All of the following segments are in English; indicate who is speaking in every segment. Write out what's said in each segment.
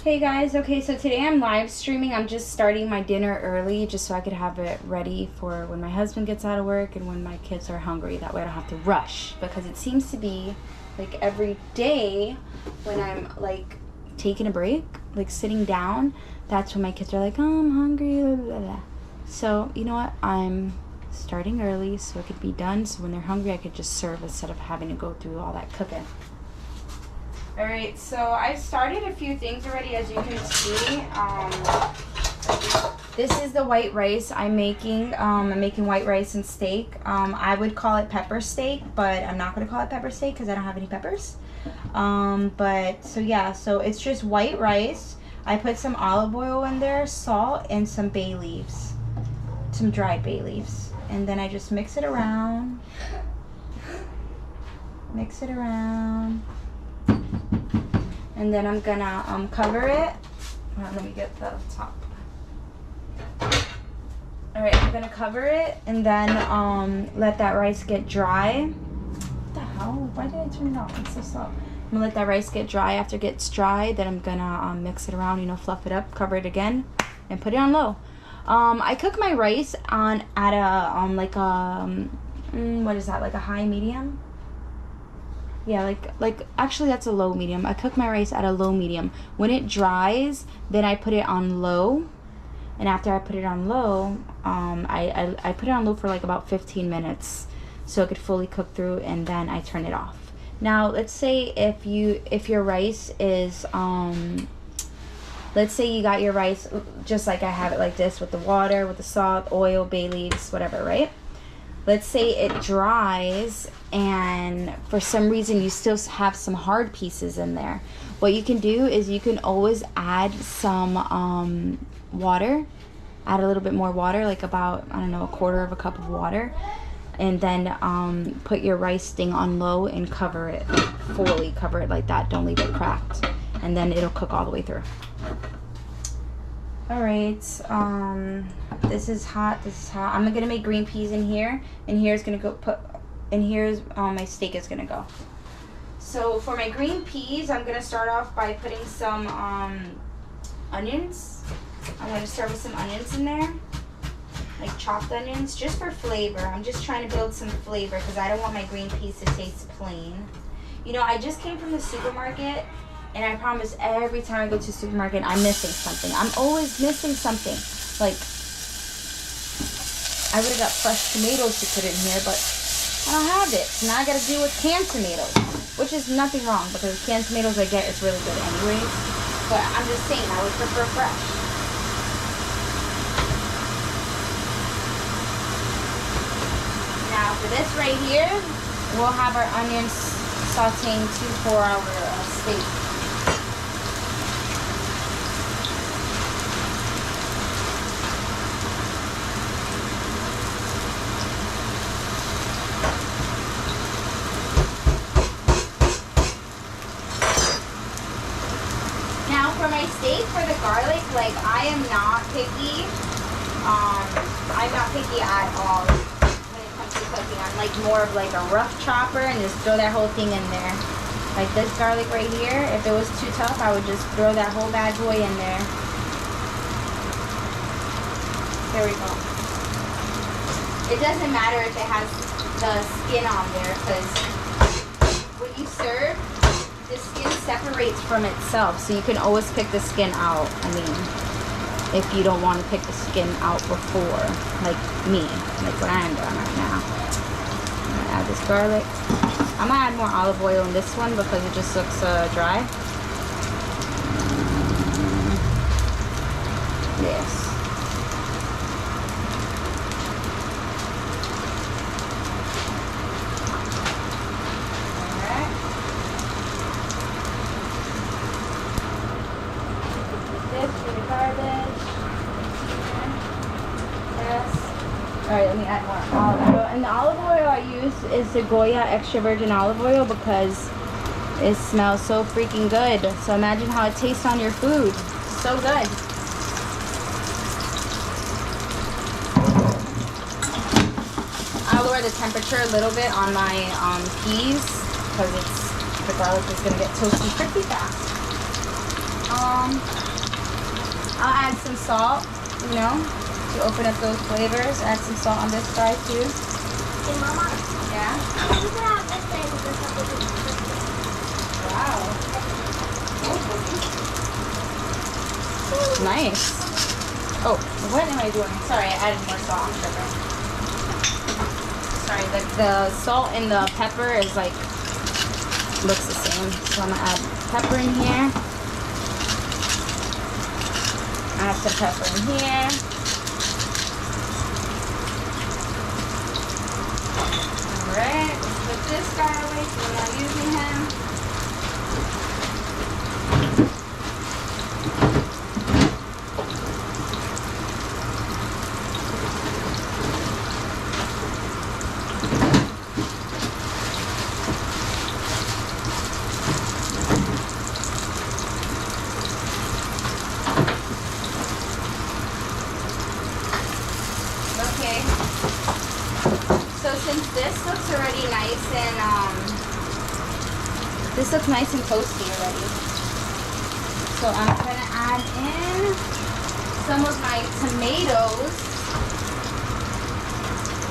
Speaker 1: Hey guys, okay, so today I'm live streaming. I'm just starting my dinner early just so I could have it ready for when my husband gets out of work and when my kids are hungry. That way I don't have to rush, because it seems to be like every day when I'm like taking a break, like sitting down, that's when my kids are like, oh, I'm hungry, blah, blah, blah. So, you know what? I'm starting early so it could be done, so when they're hungry I could just serve instead of having to go through all that cooking. Alright, so I've started a few things already, as you can see. This is the white rice I'm making. I'm making white rice and steak. I would call it pepper steak, but I'm not going to call it pepper steak because I don't have any peppers. So it's just white rice. I put some olive oil in there, salt, and some bay leaves. Some dried bay leaves. And then I just mix it around. Mix it around. And then I'm gonna cover it. Let me get the top. Alright, I'm gonna cover it and then let that rice get dry. What the hell? Why did I turn it off? It's so slow. I'm gonna let that rice get dry. After it gets dry, then I'm gonna mix it around, fluff it up, cover it again, and put it on low. I cook my rice at a what is that? Like a high medium? Yeah, like actually that's a low medium. I cook my rice at a low medium. When it dries, then I put it on low. And after I put it on low, I put it on low for like about 15 minutes so it could fully cook through, and then I turn it off. Now, let's say if your rice is let's say you got your rice just like I have it, like this, with the water, with the salt, oil, bay leaves, whatever, right? Let's say it dries and for some reason you still have some hard pieces in there. What you can do is you can always add some water. Add a little bit more water, like about, I don't know, a quarter of a cup of water. And then put your rice thing on low and cover it, fully cover it like that. Don't leave it cracked. And then it'll cook all the way through. Alright, this is hot, I'm gonna make green peas in here, and here's my steak is gonna go. So for my green peas, I'm gonna start off by putting some onions. I'm gonna start with some onions in there, like chopped onions, just for flavor. I'm just trying to build some flavor because I don't want my green peas to taste plain. I just came from the supermarket, and I promise every time I go to the supermarket, I'm missing something. I'm always missing something. Like, I would have got fresh tomatoes to put in here, but I don't have it. So now I got to deal with canned tomatoes, which is nothing wrong because canned tomatoes I get is really good anyways. But I'm just saying, I would prefer fresh. Now for this right here, we'll have our onions sauteing for our steak. For my steak, for the garlic, like, I am not picky. I'm not picky at all when it comes to cooking. I'm like more of like a rough chopper and just throw that whole thing in there. Like this garlic right here, if it was too tough, I would just throw that whole bad boy in there. There we go. It doesn't matter if it has the skin on there, because when you serve, the skin separates from itself, so you can always pick the skin out. I mean, if you don't want to pick the skin out before, like me, like what I'm doing right now. I'm gonna add this garlic. I'm gonna add more olive oil in this one because it just looks dry. Yes. Alright, let me add more olive oil. And the olive oil I use is the Goya extra virgin olive oil because it smells so freaking good. So imagine how it tastes on your food. So good. I'll lower the temperature a little bit on my peas because the garlic is going to get toasty pretty fast. I'll add some salt, you know, to open up those flavors. Add some salt on this side too.
Speaker 2: Hey, Mama.
Speaker 1: Yeah?
Speaker 2: You can have this thing with something.
Speaker 1: Wow. Nice. Oh, what am I doing? Sorry, I added more salt. I'm tripping. Sorry, the salt and the pepper is like, looks the same. So I'm gonna add pepper in here. Add some pepper in here. Alright, let's put this guy away so we're not using him. Okay. So since this looks already nice and this looks nice and toasty already. So I'm gonna add in some of my tomatoes.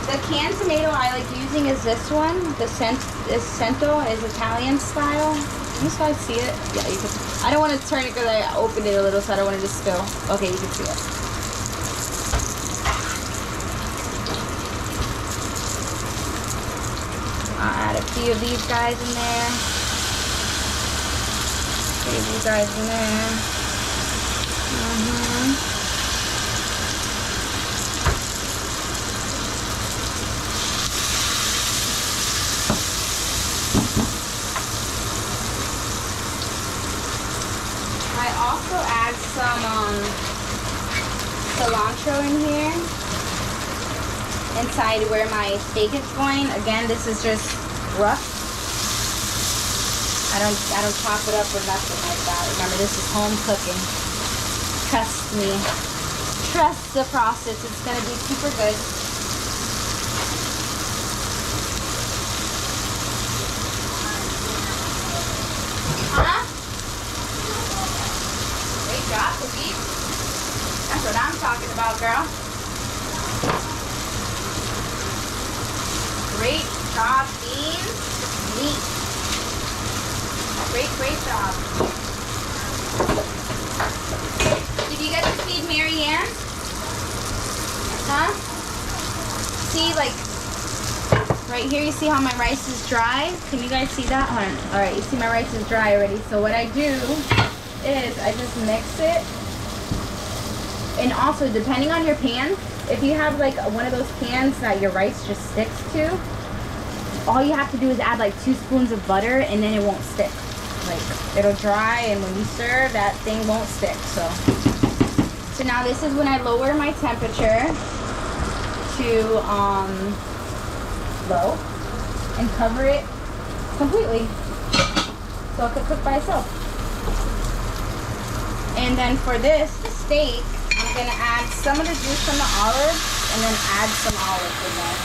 Speaker 1: The canned tomato I like using is this one. The Cento is Italian style. Can you guys see it? Yeah, you can. I don't want to turn it because I opened it a little, so I don't want it to spill. Okay, you can see it. I'll add a few of these guys in there. A few of these guys in there. I also add some cilantro in here. Inside where my steak is going. Again, this is just rough. I don't chop it up or nothing like that. Remember, this is home cooking. Trust me. Trust the process. It's gonna be super good. Huh? Great job, Cookie. That's what I'm talking about, girl. Great job, Beans. Neat. Great job. Did you get to feed Mary Ann? Huh? See, like, right here, you see how my rice is dry? Can you guys see that? Hold on. Alright, you see my rice is dry already. So what I do is I just mix it. And also, depending on your pan, if you have like one of those pans that your rice just sticks to, all you have to do is add like 2 spoons of butter and then it won't stick. Like, it'll dry and when you serve, that thing won't stick. So now this is when I lower my temperature to low and cover it completely so it could cook by itself. And then for this steak, I'm gonna add some of the juice from the olives and then add some olives in there.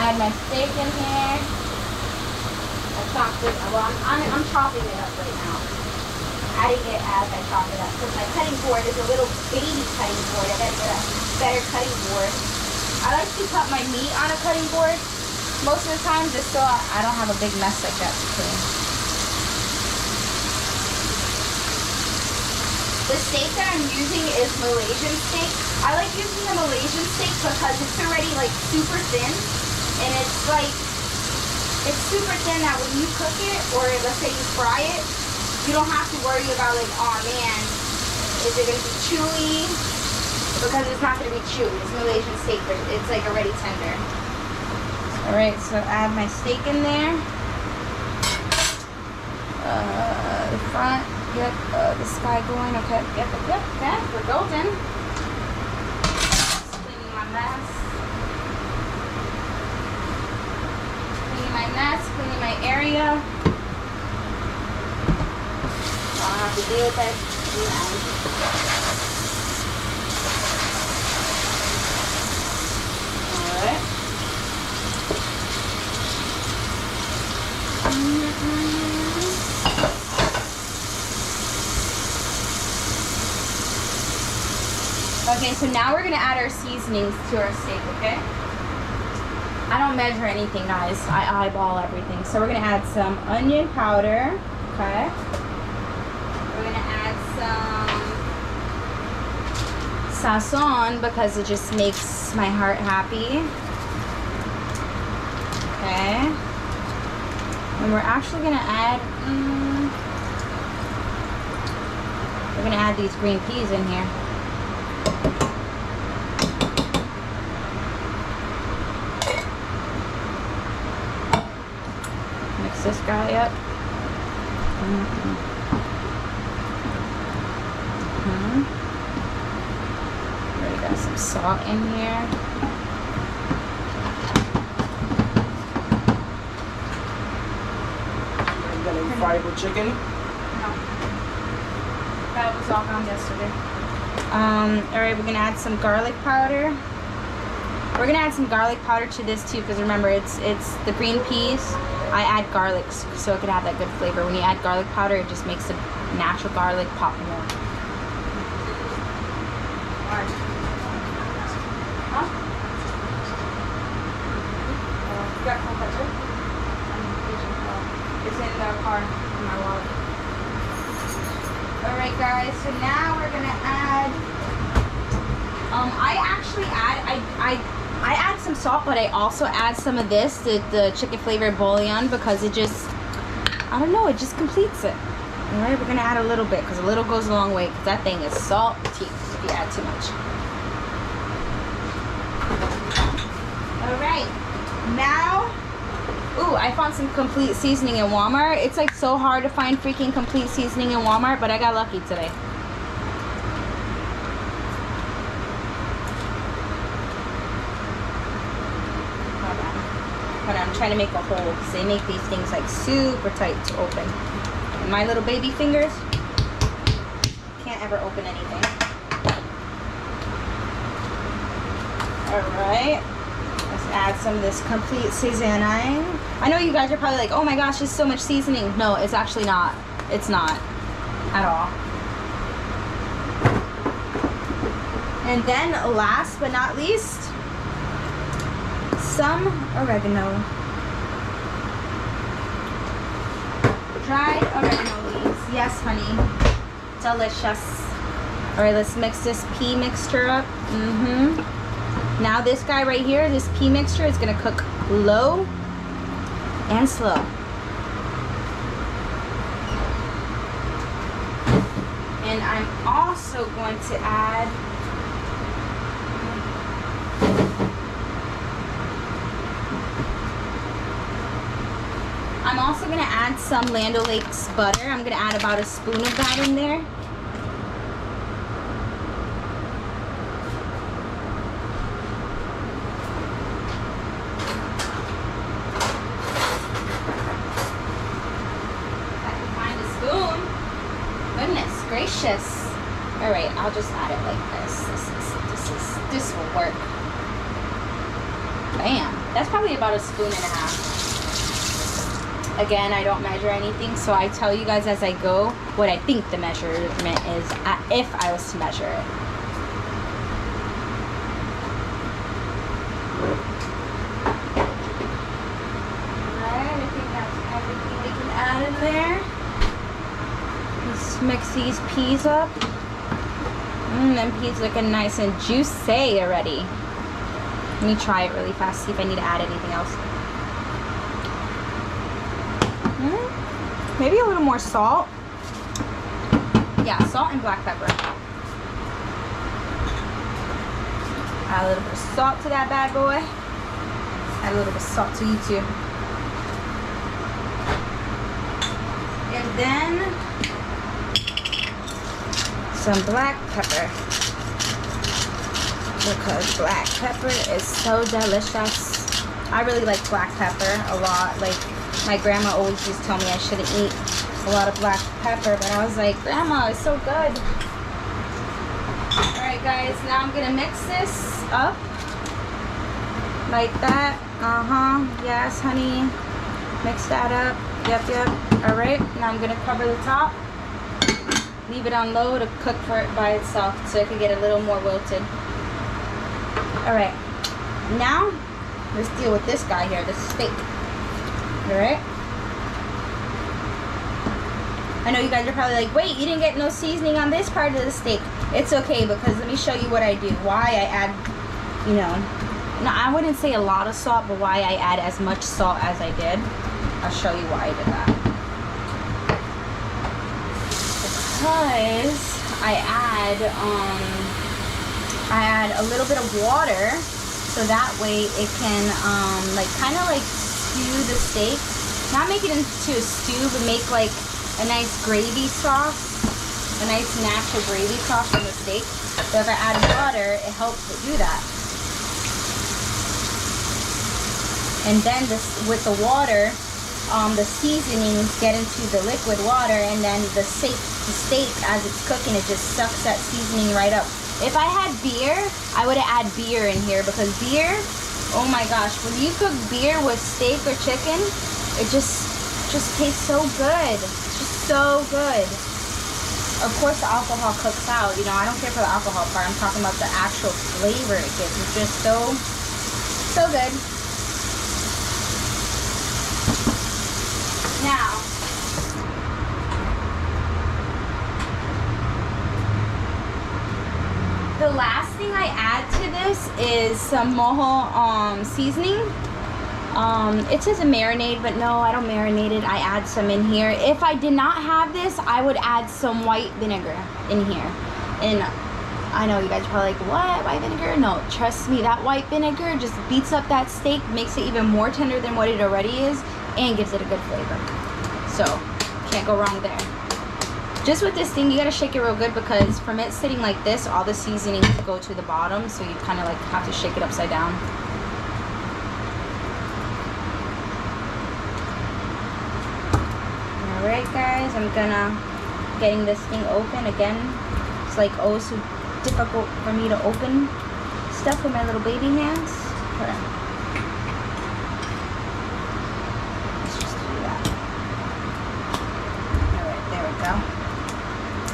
Speaker 1: Add my steak in here. I chopped it. Well, I'm chopping it up right now. Adding it as I chop it up. Because my cutting board is a little baby cutting board. I gotta get a better cutting board. I like to cut my meat on a cutting board most of the time, just so I don't have a big mess like that to clean. The steak that I'm using is Malaysian steak. I like using the Malaysian steak because it's already like super thin. And it's like, it's super thin that when you cook it, or let's say you fry it, you don't have to worry about like, oh man, is it going to be chewy? Because it's not going to be chewy. It's Malaysian steak, but it's like already tender. Alright, so add my steak in there. The front, yep, the sky going, okay, yep, okay, we're golden. Just cleaning my mess. Cleaning my mess, cleaning my area. I don't have to deal with that. Alright. Okay, so now we're gonna add our seasonings to our steak, okay? I don't measure anything, guys. I eyeball everything. So we're gonna add some onion powder, okay? We're gonna add some sazon because it just makes my heart happy. Okay. And we're actually gonna add, we're gonna add these green peas in here. Mix this guy up. Already got some salt in here.
Speaker 3: Fried with chicken?
Speaker 1: No. That was all gone yesterday. Alright, we're gonna add some garlic powder. We're gonna add some garlic powder to this too, because remember it's the green peas. I add garlic so it can have that good flavor. When you add garlic powder, it just makes the natural garlic pop more. Huh? You got cold pepper? It's in the car in my wallet. Alright guys, so now we're gonna add I add some salt, but I also add some of this, the chicken flavored bouillon, because it just, I don't know, it just completes it. Alright, we're gonna add a little bit because a little goes a long way, because that thing is salty if you add too much. Alright, now, ooh, I found some complete seasoning in Walmart. It's like so hard to find freaking complete seasoning in Walmart, but I got lucky today. Hold on, I'm trying to make a hole because they make these things like super tight to open. And my little baby fingers can't ever open anything. Alright. Let's add some of this complete seasoning. I know you guys are probably like, oh my gosh, there's so much seasoning. No, it's actually not. It's not at all. And then last but not least, some oregano. Dried oregano leaves. Yes, honey. Delicious. Alright, let's mix this pea mixture up. Now this guy right here, this pea mixture is gonna cook low and slow. And I'm also going to add some Land O'Lakes butter. I'm gonna add about a spoon of that in there. Gracious. All right, I'll just add it like this. This will work. Bam. That's probably about a spoon and a half. Again, I don't measure anything, so I tell you guys as I go what I think the measurement is if I was to measure it. Alright, I think that's everything we can add in there. Let's mix these peas up. Them peas looking nice and juicy already. Let me try it really fast, see if I need to add anything else. Maybe a little more salt. Yeah, salt and black pepper. Add a little bit of salt to that bad boy. Add a little bit of salt to you too. And And then some black pepper. Because black pepper is so delicious. I really like black pepper a lot. Like, my grandma always used to tell me I shouldn't eat a lot of black pepper, but I was like, Grandma, it's so good. Alright guys, now I'm gonna mix this up. Like that. Yes, honey. Mix that up. Yep. Alright, now I'm gonna cover the top. Leave it on low to cook for it by itself so it can get a little more wilted. Alright, now let's deal with this guy here, the steak. Alright? I know you guys are probably like, wait, you didn't get no seasoning on this part of the steak. It's okay, because let me show you what I do. Why I add, you know, no, I wouldn't say a lot of salt, but why I add as much salt as I did. I'll show you why I did that. Because I add a little bit of water, so that way it can like kind of like stew the steak. Not make it into a stew, but make like a nice gravy sauce, a nice natural gravy sauce from the steak. So if I add water, it helps to do that. And then this, with the water, the seasonings get into the liquid water, and then the steak as it's cooking, it just sucks that seasoning right up. If I had beer, I would have added beer in here, because beer, oh my gosh, when you cook beer with steak or chicken, it just tastes so good. It's just so good. Of course, the alcohol cooks out. You know, I don't care for the alcohol part. I'm talking about the actual flavor it gives. It's just so good. Now, the last thing I add to this is some mojo seasoning. It says a marinade, but no, I don't marinate it. I add some in here. If I did not have this, I would add some white vinegar in here. And I know you guys are probably like, what, white vinegar? No, trust me, that white vinegar just beats up that steak, makes it even more tender than what it already is, and gives it a good flavor. So, can't go wrong there. Just with this thing, you gotta shake it real good, because from it sitting like this, all the seasonings go to the bottom, so you kind of like have to shake it upside down. Alright guys, I'm getting this thing open again. It's like oh so difficult for me to open stuff with my little baby hands. Okay. Let's just do that. Alright, there we go.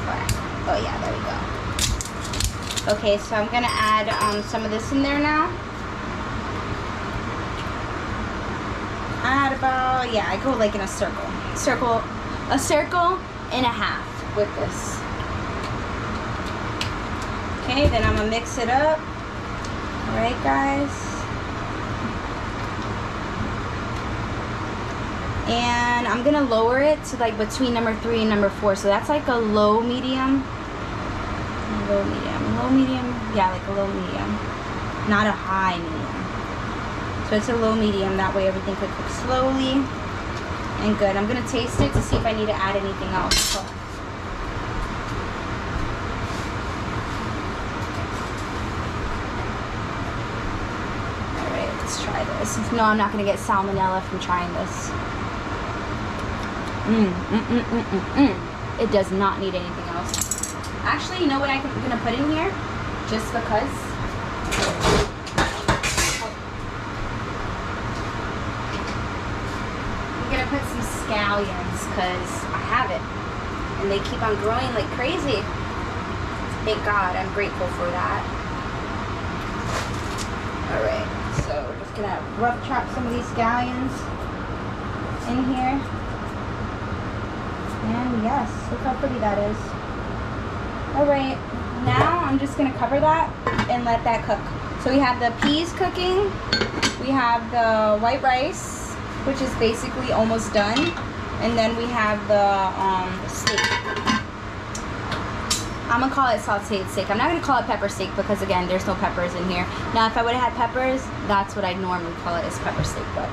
Speaker 1: Alright. Oh yeah, there we go. Okay, so I'm gonna add some of this in there now. Add about, yeah, I go like in a circle and a half with this. Okay, then I'm gonna mix it up. All right, guys. And I'm gonna lower it to like between number 3 and number 4. So that's like a low medium. Low medium. Yeah, like a low medium. Not a high medium. So it's a low medium. That way everything could cook slowly and good. I'm gonna taste it to see if I need to add anything else. So. Alright, let's try this. No, I'm not gonna get salmonella from trying this. It does not need anything else. Actually, you know what I'm gonna put in here? Just because. Put some scallions because I have it and they keep on growing like crazy. Thank God, I'm grateful for that. Alright, so we're just gonna rough chop some of these scallions in here. And yes, look how pretty that is. Alright, now I'm just gonna cover that and let that cook. So we have the peas cooking, we have the white rice, which is basically almost done, and then we have the steak. I'm gonna call it sauteed steak. I'm not gonna call it pepper steak because again, there's no peppers in here. Now, if I would have had peppers, that's what I'd normally call it, is pepper steak, but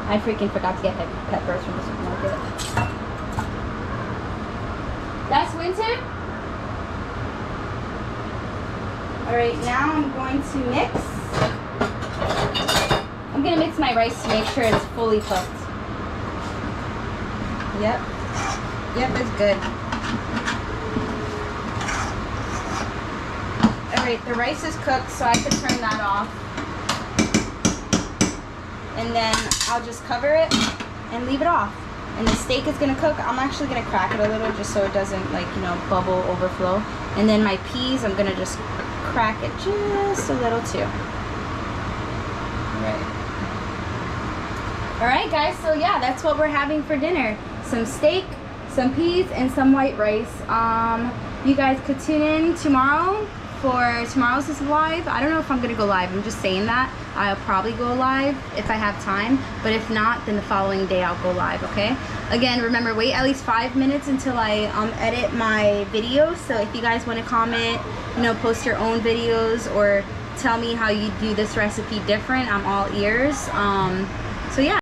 Speaker 1: I freaking forgot to get peppers from the supermarket. That's Winton? Alright, now I'm going to mix. I'm going to mix my rice to make sure it's fully cooked. Yep. Yep, it's good. Alright, the rice is cooked, so I can turn that off. And then I'll just cover it and leave it off. And the steak is gonna cook. I'm actually gonna crack it a little just so it doesn't, like, you know, bubble, overflow. And then my peas, I'm gonna just crack it just a little too. Alright guys, so yeah, that's what we're having for dinner. Some steak, some peas, and some white rice. You guys could tune in tomorrow for tomorrow's is live. I don't know if I'm gonna go live. I'm just saying that. I'll probably go live if I have time, but if not, then the following day I'll go live, okay? Again, remember, wait at least 5 minutes until I edit my videos. So if you guys want to comment, you know, post your own videos or tell me how you do this recipe different, I'm all ears. So yeah.